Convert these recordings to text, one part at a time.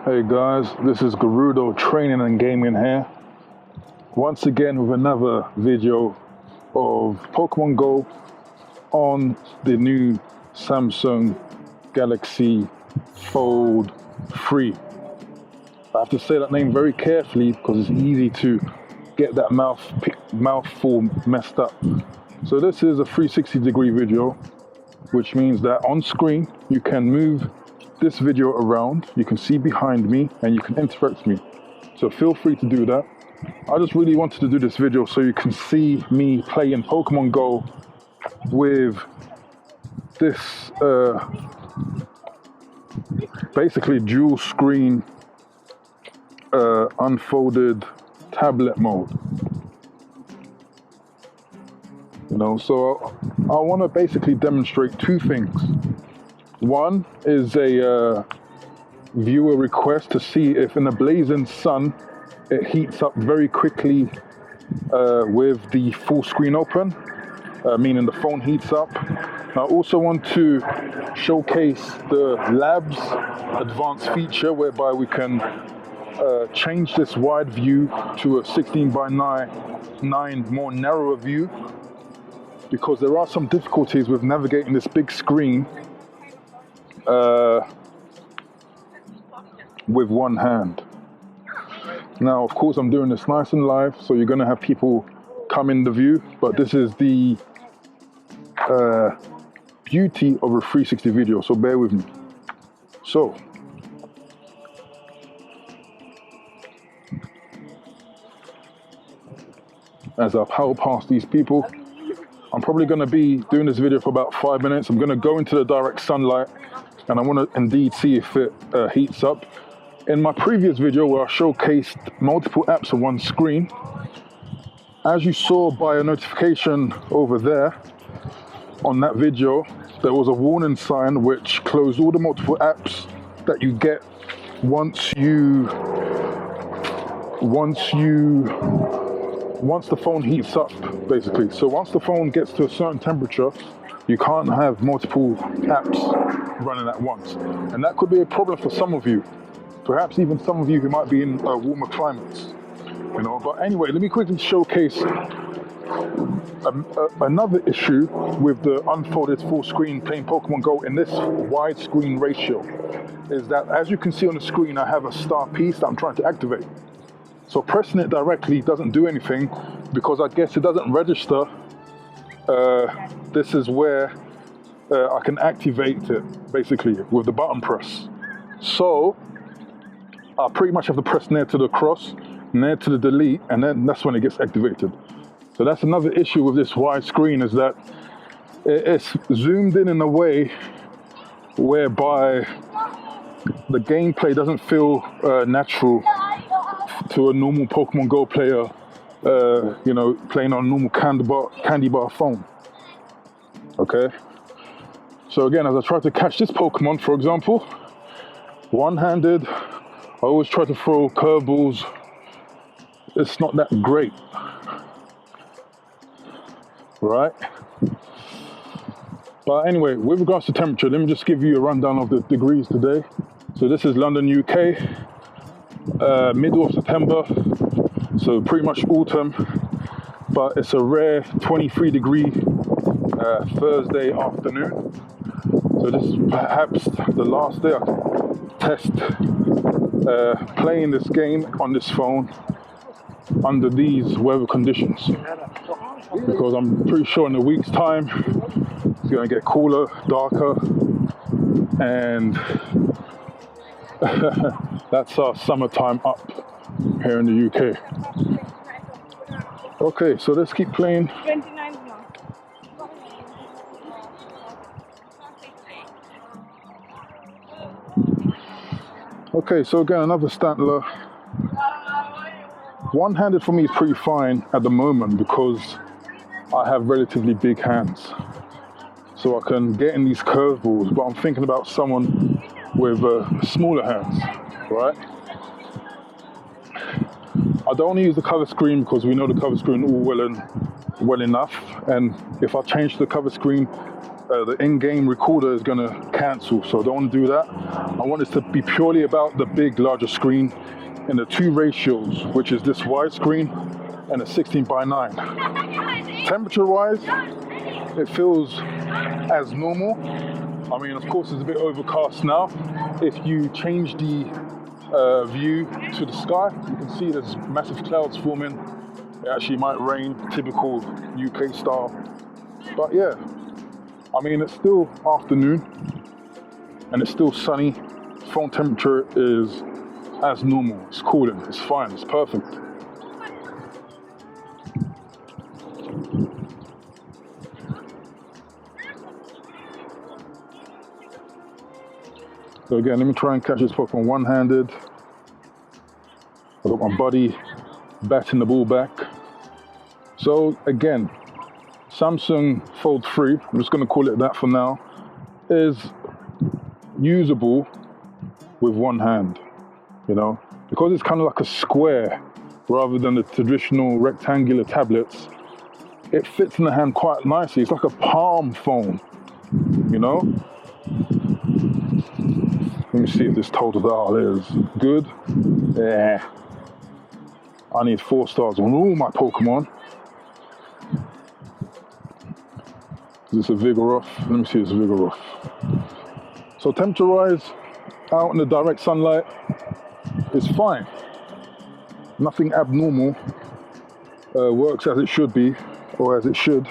Hey guys, this is Garudo Training and Gaming here. Once again with another video of Pokemon Go on the new Samsung Galazy Fold 3. I have to say that name very carefully because it's easy to get that mouthful messed up. So this is a 360-degree video, which means that on screen you can move this video around, you can see behind me, and you can interact with me. So feel free to do that. I just really wanted to do this video so you can see me playing Pokemon Go with this basically dual screen unfolded tablet mode. So I want to basically demonstrate two things. One is a viewer request to see if in the blazing sun it heats up very quickly with the full screen open, meaning the phone heats up. I also want to showcase the Labs advanced feature whereby we can change this wide view to a 16:9 more narrower view, because there are some difficulties with navigating this big screen with one hand. Now, of course, I'm doing this nice and live, so you're going to have people come in the view, but this is the beauty of a 360 video, so bear with me. So, as I power past these people, I'm probably going to be doing this video for about 5 minutes. I'm going to go into the direct sunlight, and I want to indeed see if it heats up. In my previous video where I showcased multiple apps on one screen, as you saw by a notification over there on that video, there was a warning sign which closed all the multiple apps that you get once the phone heats up, basically. So once the phone gets to a certain temperature, you can't have multiple apps running at once. And that could be a problem for some of you. Perhaps even some of you who might be in warmer climates. But anyway, let me quickly showcase another issue with the unfolded full screen playing Pokemon Go in this widescreen ratio. Is that, as you can see on the screen, I have a star piece that I'm trying to activate. So pressing it directly doesn't do anything because I guess it doesn't register. This is where I can activate it, basically, with the button press. So I pretty much have to press near to the cross, near to the delete, and then that's when it gets activated. So that's another issue with this wide screen, is that it's zoomed in a way whereby the gameplay doesn't feel natural to a normal Pokemon Go player, playing on a normal candy bar phone. Okay? So again, as I try to catch this Pokemon, for example, one-handed, I always try to throw curveballs. It's not that great. Right? But anyway, with regards to temperature, let me just give you a rundown of the degrees today. So this is London, UK. Middle of September, so pretty much autumn, but it's a rare 23-degree Thursday afternoon. So this is perhaps the last day I can test playing this game on this phone under these weather conditions, because I'm pretty sure in a week's time it's going to get cooler, darker, and that's our summertime up here in the UK. Okay, so let's keep playing. Okay, so again, another Stantler. One-handed for me is pretty fine at the moment because I have relatively big hands. So I can get in these curveballs, but I'm thinking about someone with smaller hands, right? I don't want to use the cover screen because we know the cover screen all well enough, and if I change the cover screen, the in-game recorder is going to cancel, so I don't want to do that. I want this to be purely about the big, larger screen in the two ratios, which is this widescreen and a 16:9. Temperature-wise, it feels as normal. I mean, of course, it's a bit overcast now. If you change the view to the sky, you can see there's massive clouds forming. It actually might rain, typical UK style. But yeah, I mean, it's still afternoon and it's still sunny. Phone temperature is as normal. It's cooling, it's fine, it's perfect. So again, let me try and catch this Pokemon one-handed. I got my buddy batting the ball back. So again, Samsung Fold 3, I'm just going to call it that for now, is usable with one hand, you know, because it's kind of like a square rather than the traditional rectangular tablets. It fits in the hand quite nicely. It's like a palm phone, you know. Let me see if this total dial is good. Yeah, I need 4 stars on all my Pokemon. Is this a Vigoroth? Let me see if it's a Vigoroth. So temperature-wise, out in the direct sunlight, it's fine. Nothing abnormal. Works as it should be, or as it should.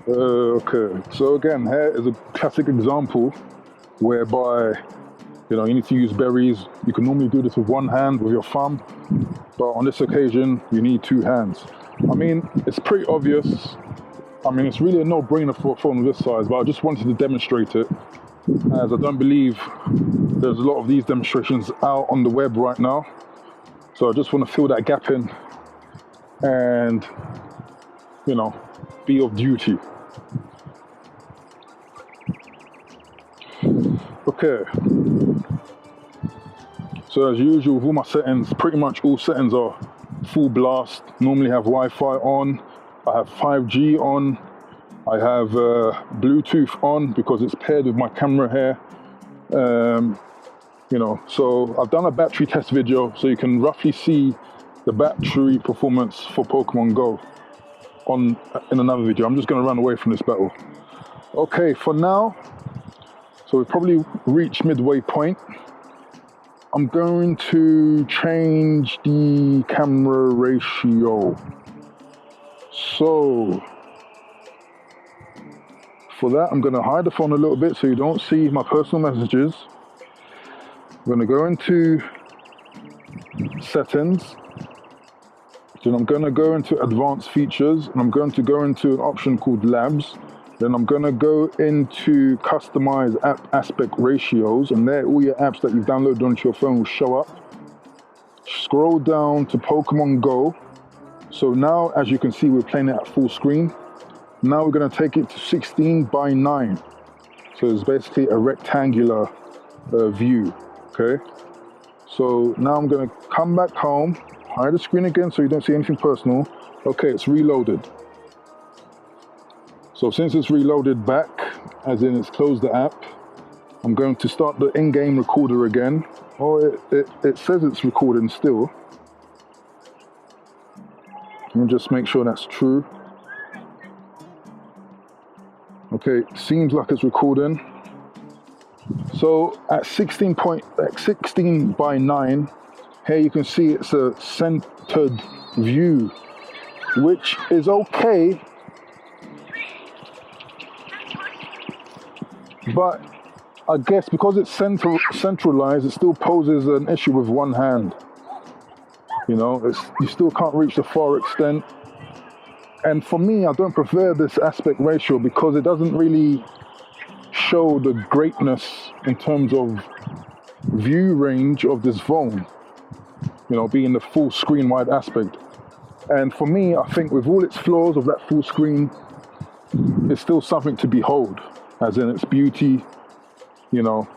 Okay, so again, here is a classic example whereby, you know, you need to use berries. You can normally do this with one hand, with your thumb, but on this occasion, you need 2 hands. I mean, it's pretty obvious. I mean, it's really a no-brainer for a phone of this size, but I just wanted to demonstrate it, as I don't believe there's a lot of these demonstrations out on the web right now. So I just want to fill that gap in and, you know, be of duty. Okay. So as usual, with all my settings, pretty much all settings are full blast. Normally have Wi-Fi on. I have 5G on. I have Bluetooth on because it's paired with my camera here. You know, so I've done a battery test video so you can roughly see the battery performance for Pokemon Go in another video. I'm just going to run away from this battle. Okay, for now, so we've probably reached midway point. I'm going to change the camera ratio. So for that, I'm going to hide the phone a little bit so you don't see my personal messages. I'm going to go into settings. Then I'm going to go into advanced features, and I'm going to go into an option called labs. Then I'm going to go into customize app aspect ratios, and there all your apps that you've downloaded onto your phone will show up. Scroll down to Pokemon Go. So now, as you can see, we're playing it at full screen. Now we're going to take it to 16:9. So it's basically a rectangular view, okay? So now I'm going to come back home, hide the screen again so you don't see anything personal. Okay, it's reloaded. So since it's reloaded back, as in it's closed the app, I'm going to start the in-game recorder again. Oh, it says it's recording still. Let me just make sure that's true. Okay, seems like it's recording. So at 16:9, here you can see it's a centered view, which is okay. But I guess because it's centralized, it still poses an issue with one hand. You know, you still can't reach the far extent. And for me, I don't prefer this aspect ratio because it doesn't really show the greatness in terms of view range of this phone. You know, being the full screen wide aspect. And for me, I think with all its flaws of that full screen, it's still something to behold. As in its beauty, you know,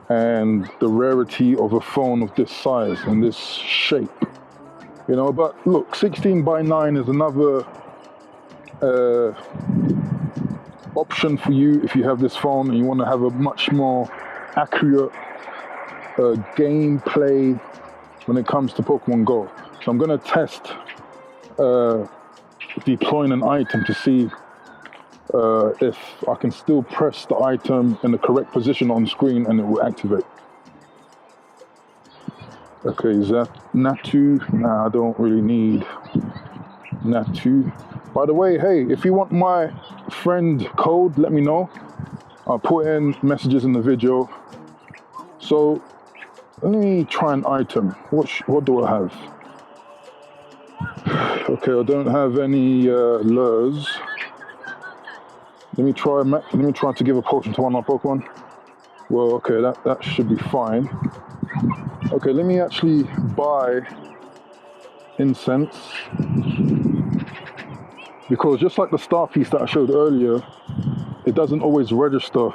and the rarity of a phone of this size and this shape. You know, but look, 16:9 is another option for you if you have this phone and you want to have a much more accurate gameplay when it comes to Pokemon Go. So I'm going to test deploying an item to see if I can still press the item in the correct position on screen and it will activate. Okay, is that Natu? Nah, I don't really need Natu. By the way, hey, if you want my friend code, let me know. I'll put in messages in the video. So let me try an item. What do I have? Okay, I don't have any lures. Let me try to give a potion to one of my Pokemon. Well, okay, that should be fine. Okay, let me actually buy incense. Because just like the star piece that I showed earlier, it doesn't always register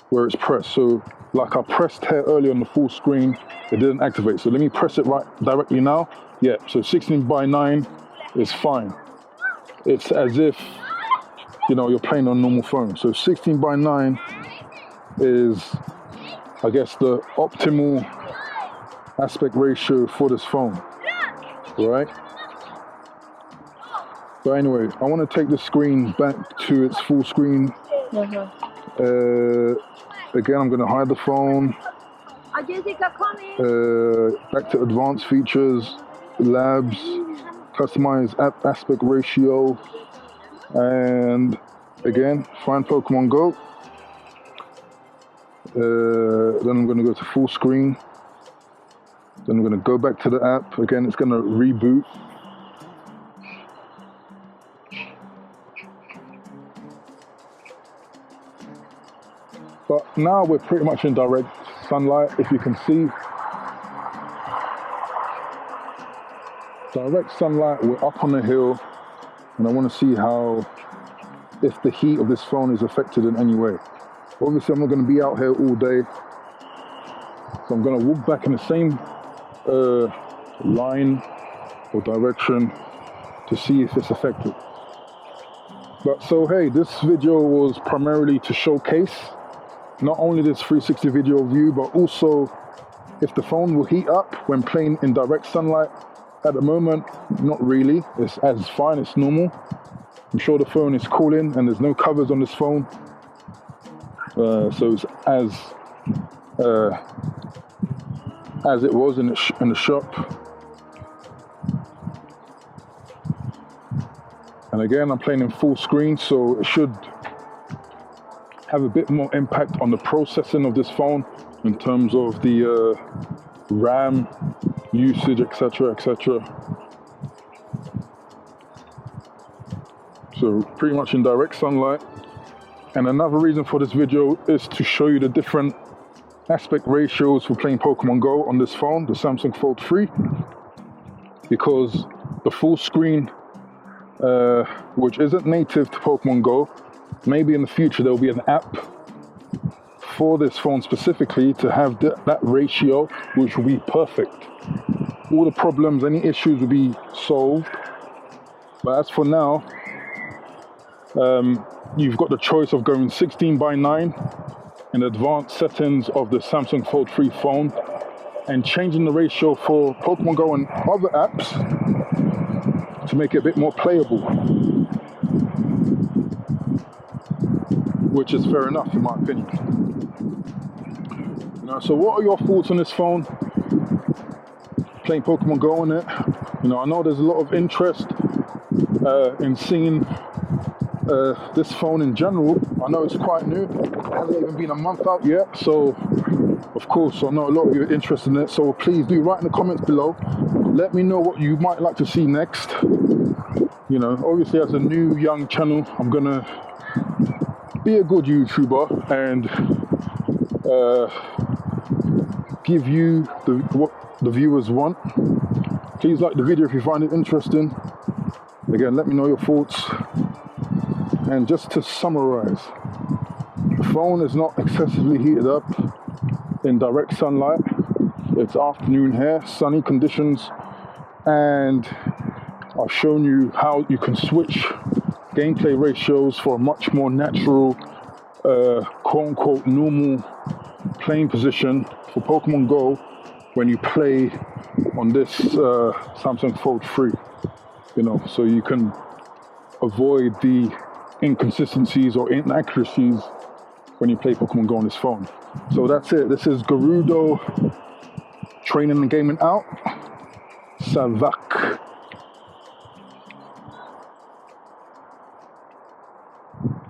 where it's pressed. So like I pressed here earlier on the full screen, it didn't activate. So let me press it right directly now. Yeah, so 16:9 is fine. It's as if, you know, you're playing on a normal phone. So 16:9 is, I guess, the optimal aspect ratio for this phone, right? But anyway, I want to take the screen back to its full screen. Again, I'm going to hide the phone. Back to advanced features, labs, customize app aspect ratio, and again, find Pokemon Go. Then I'm going to go to full screen. Then I'm going to go back to the app. Again, it's going to reboot. But now we're pretty much in direct sunlight, if you can see. Direct sunlight, we're up on the hill, and I want to see if the heat of this phone is affected in any way. Obviously, I'm not going to be out here all day, so I'm going to walk back in the same line or direction to see if it's affected. But so hey, this video was primarily to showcase not only this 360 video view, but also if the phone will heat up when playing in direct sunlight. At the moment, not really. It's fine, it's normal. I'm sure the phone is cooling and there's no covers on this phone. So it's as it was in the shop. And again, I'm playing in full screen, so it should have a bit more impact on the processing of this phone in terms of the RAM usage, etc., etc. So pretty much in direct sunlight. And another reason for this video is to show you the different aspect ratios for playing Pokemon Go on this phone, the Samsung Fold 3, because the full screen, which isn't native to Pokemon Go, maybe in the future there will be an app for this phone specifically to have that ratio, which will be perfect. All the problems, any issues will be solved. But as for now, you've got the choice of going 16:9 in advanced settings of the Samsung Fold 3 phone and changing the ratio for Pokemon Go and other apps to make it a bit more playable, which is fair enough in my opinion. So what are your thoughts on this phone? Playing Pokemon Go on it. I know there's a lot of interest in seeing this phone in general. I know it's quite new. It hasn't even been a month out yet. So, of course, I know a lot of you are interested in it. So please do write in the comments below. Let me know what you might like to see next. Obviously as a new young channel, I'm gonna be a good YouTuber and give you what the viewers want. Please like the video if you find it interesting. Again, let me know your thoughts. And just to summarize, the phone is not excessively heated up in direct sunlight. It's afternoon here, sunny conditions, and I've shown you how you can switch gameplay ratios for a much more natural, quote-unquote normal playing position for Pokemon Go when you play on this Samsung Fold 3, you know, so you can avoid the inconsistencies or inaccuracies when you play Pokemon Go on this phone. So that's it. This is Gerudo training and gaming out. Savak.